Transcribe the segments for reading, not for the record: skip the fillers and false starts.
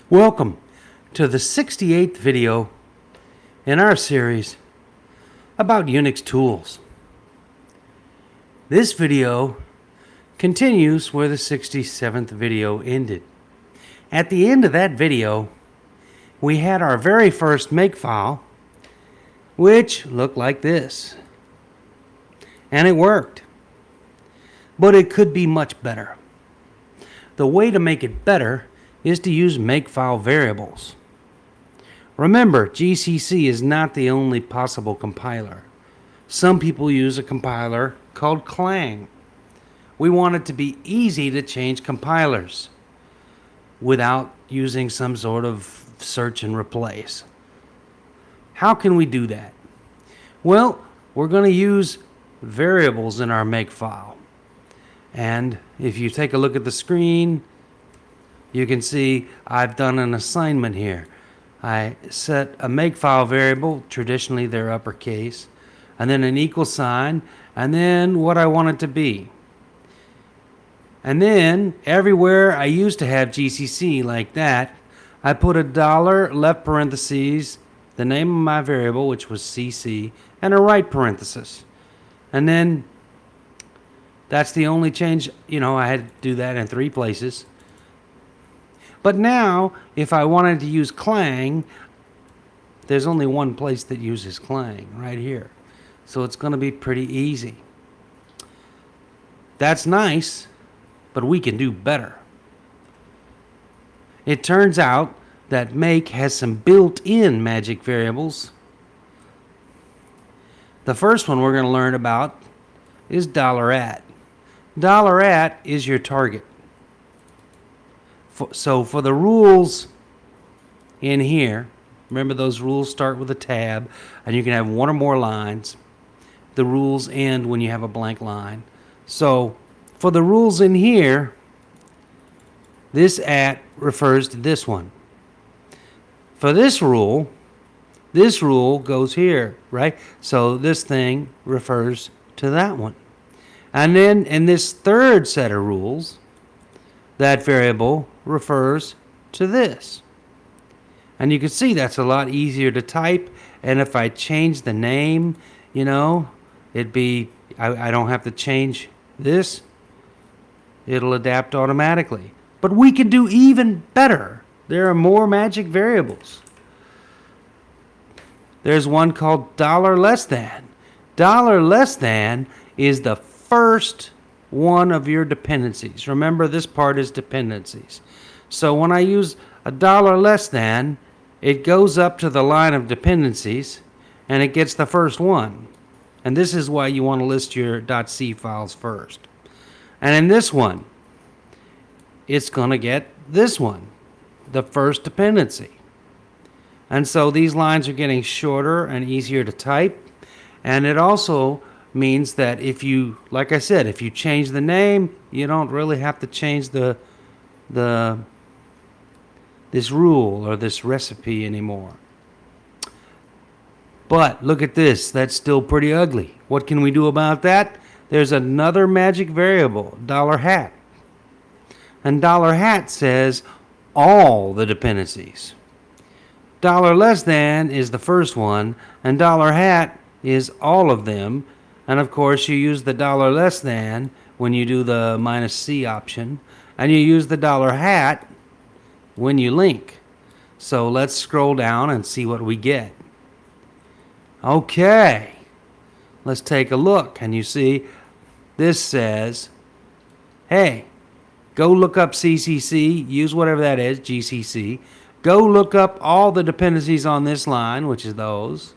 Welcome to the 68th video in our series about Unix tools. This video continues where the 67th video ended. At the end of that video, we had our very first makefile, which looked like this. And it worked. But it could be much better. The way to make it better is to use makefile variables. Remember, GCC is not the only possible compiler. Some people use a compiler called Clang. We want it to be easy to change compilers without using some sort of search and replace. How can we do that? Well, we're going to use variables in our makefile. And if you take a look at the screen, you can see I've done an assignment here. I set a makefile variable, traditionally they're uppercase, and then an equal sign, and then what I want it to be. And then everywhere I used to have GCC like that, I put a dollar, left parentheses, the name of my variable, which was CC, and a right parenthesis. And then that's the only change. I had to do that in 3 places. But now, if I wanted to use Clang, there's only one place that uses Clang, right here. So it's going to be pretty easy. That's nice, but we can do better. It turns out that make has some built-in magic variables. The first one we're going to learn about is $@. $@ is your target. So for the rules in here, remember those rules start with a tab, and you can have one or more lines. The rules end when you have a blank line. So for the rules in here, this @ refers to this one. For this rule goes here, right? So this thing refers to that one. And then in this third set of rules, that variable refers to this. And you can see that's a lot easier to type. And if I change the name, it'd be, I don't have to change this. It'll adapt automatically. But we can do even better. There are more magic variables. There's one called $. $<. Is the first one of your dependencies. Remember, this part is dependencies. So when I use a $, it goes up to the line of dependencies and it gets the first one. And this is why you want to list your .c files first. And in this one, it's going to get this one, the first dependency. And so these lines are getting shorter and easier to type. And it also means that if you, like I said, if you change the name, you don't really have to change this rule or this recipe anymore. But look at this, that's still pretty ugly. What can we do about that? There's another magic variable, $hat. And $hat says all the dependencies. $< is the first one, and $hat is all of them. And of course, you use the $< when you do the -C option, and you use the $hat when you link. So let's scroll down and see what we get. Okay, let's take a look, and you see this says, hey, go look up CCC, use whatever that is, GCC. Go look up all the dependencies on this line, which is those,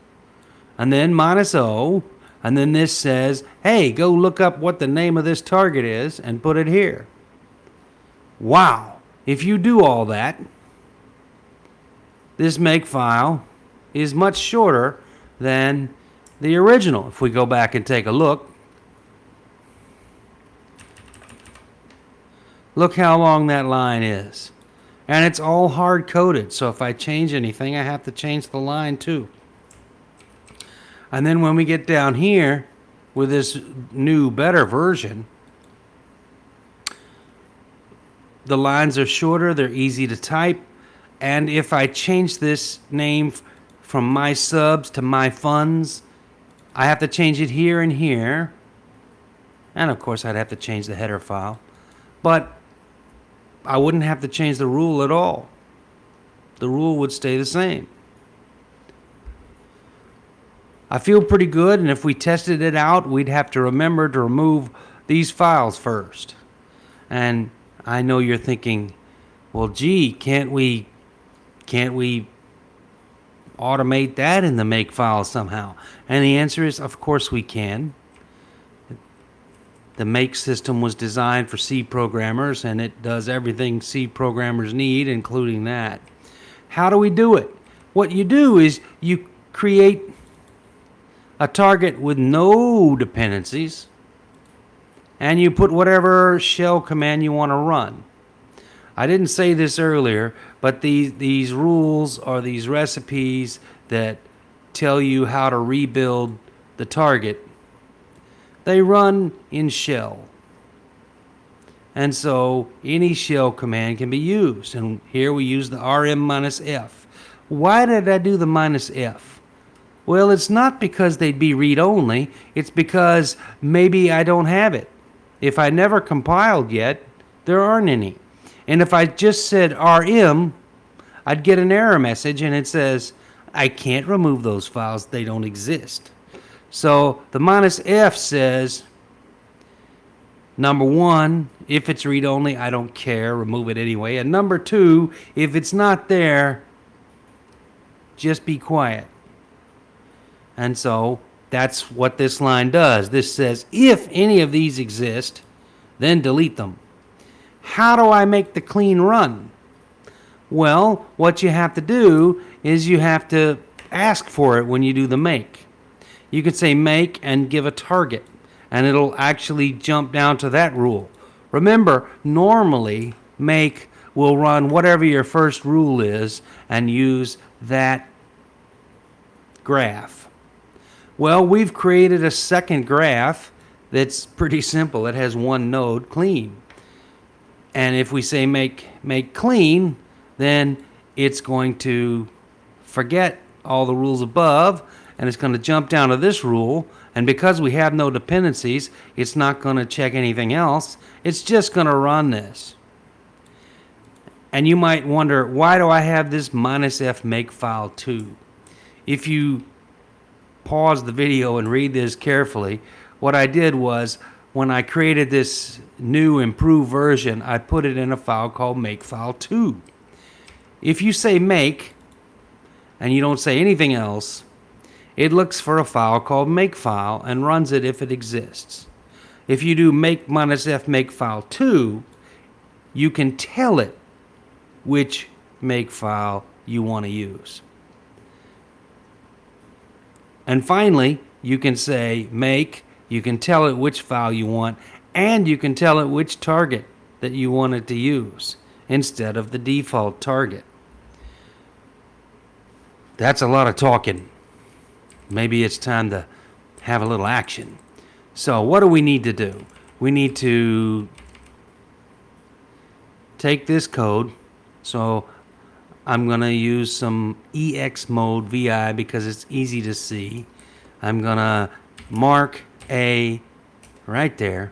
and then -O. And then this says, hey, go look up what the name of this target is and put it here. Wow. If you do all that, this makefile is much shorter than the original. If we go back and take a look, look how long that line is. And it's all hard-coded, so if I change anything, I have to change the line too. And then when we get down here with this new, better version, the lines are shorter, they're easy to type, And if I change this name from my subs to my funds, I have to change it here and here. And of course, I'd have to change the header file. But I wouldn't have to change the rule at all. The rule would stay the same. I feel pretty good, and if we tested it out, we'd have to remember to remove these files first. And I know you're thinking, well, gee, can't we automate that in the makefile somehow? And the answer is, of course we can. The make system was designed for C programmers, and it does everything C programmers need, including that. How do we do it? What you do is you create a target with no dependencies, and you put whatever shell command you want to run. I didn't say this earlier, but these rules are these recipes that tell you how to rebuild the target. They run in shell. And so any shell command can be used. And here we use the rm-f. Why did I do the -f? Well, it's not because they'd be read-only. It's because maybe I don't have it. If I never compiled yet, there aren't any. And if I just said rm, I'd get an error message and it says, I can't remove those files. They don't exist. So the -f says, number one, if it's read-only, I don't care. Remove it anyway. And number two, if it's not there, just be quiet. And so that's what this line does. This says, if any of these exist, then delete them. How do I make the clean run? Well, what you have to do is you have to ask for it when you do the make. You could say make and give a target, and it'll actually jump down to that rule. Remember, normally make will run whatever your first rule is and use that graph. Well, we've created a second graph that's pretty simple. It has one node, clean. And if we say make clean, then it's going to forget all the rules above, and it's going to jump down to this rule. And because we have no dependencies, it's not going to check anything else. It's just going to run this. And you might wonder, why do I have this -f makefile 2? If you pause the video and read this carefully, what I did was, when I created this new improved version, I put it in a file called makefile 2. If you say make, and you don't say anything else, it looks for a file called makefile and runs it if it exists. If you do make -f makefile 2, you can tell it which makefile you want to use. And finally, you can say make, you can tell it which file you want, and you can tell it which target that you want it to use instead of the default target. That's a lot of talking. Maybe it's time to have a little action. So what do we need to do? We need to take this code. So I'm going to use some EX mode VI because it's easy to see. I'm going to mark A right there.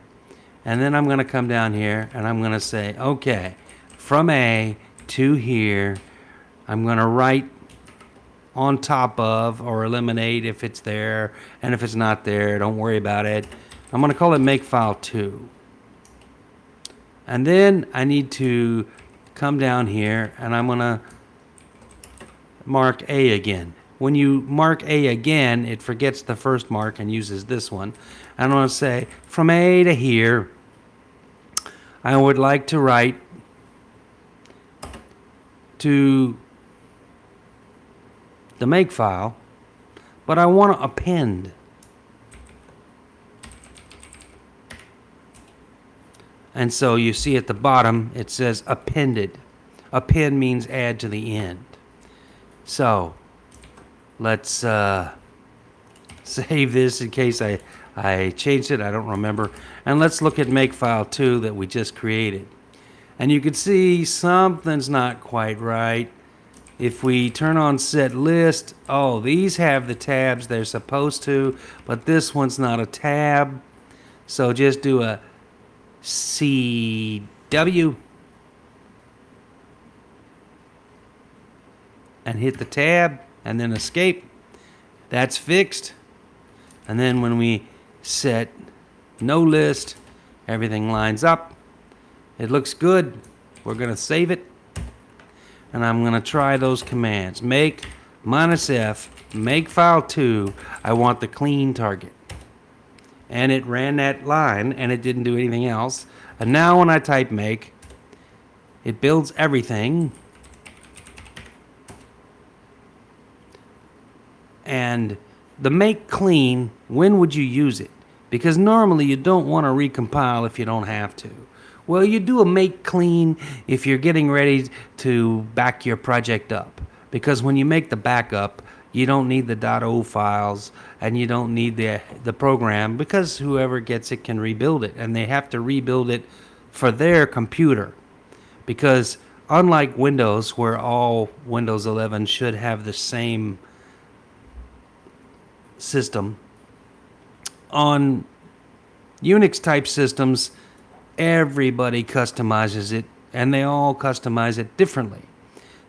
And then I'm going to come down here and I'm going to say, okay, from A to here, I'm going to write on top of or eliminate if it's there. And if it's not there, don't worry about it. I'm going to call it makefile 2. And then I need to come down here and I'm going to mark A again. When you mark A again, it forgets the first mark and uses this one. I'm going to say, from A to here, I would like to write to the makefile, but I want to append. And so you see at the bottom, it says appended. Append means add to the end. So let's save this in case I changed it. I don't remember. And let's look at makefile 2 that we just created. And you can see something's not quite right. If we turn on set list, oh, these have the tabs they're supposed to, but this one's not a tab. So just do a CW and hit the tab and then escape. That's fixed. And then when we set no list, everything lines up. It looks good. We're going to save it. And I'm going to try those commands. Make -F, makefile 2. I want the clean target. And it ran that line and it didn't do anything else. And now when I type make, it builds everything. And the make clean, when would you use it? Because normally you don't want to recompile if you don't have to. Well, you do a make clean if you're getting ready to back your project up. Because when you make the backup, you don't need the .o files and you don't need the program, because whoever gets it can rebuild it, and they have to rebuild it for their computer. Because unlike Windows, where all Windows 11 should have the same system, on Unix type systems, everybody customizes it, and they all customize it differently.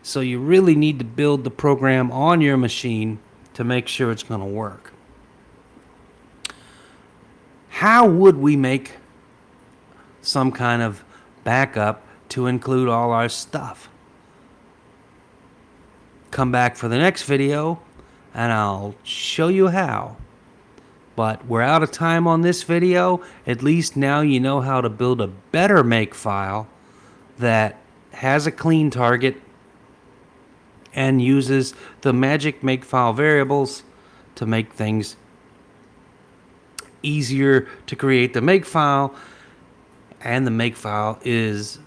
So you really need to build the program on your machine to make sure it's going to work. How would we make some kind of backup to include all our stuff? Come back for the next video and I'll show you how. But we're out of time on this video. At least now you know how to build a better makefile that has a clean target and uses the magic makefile variables to make things easier to create the makefile. And the makefile is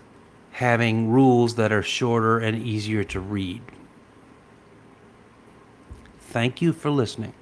having rules that are shorter and easier to read. Thank you for listening.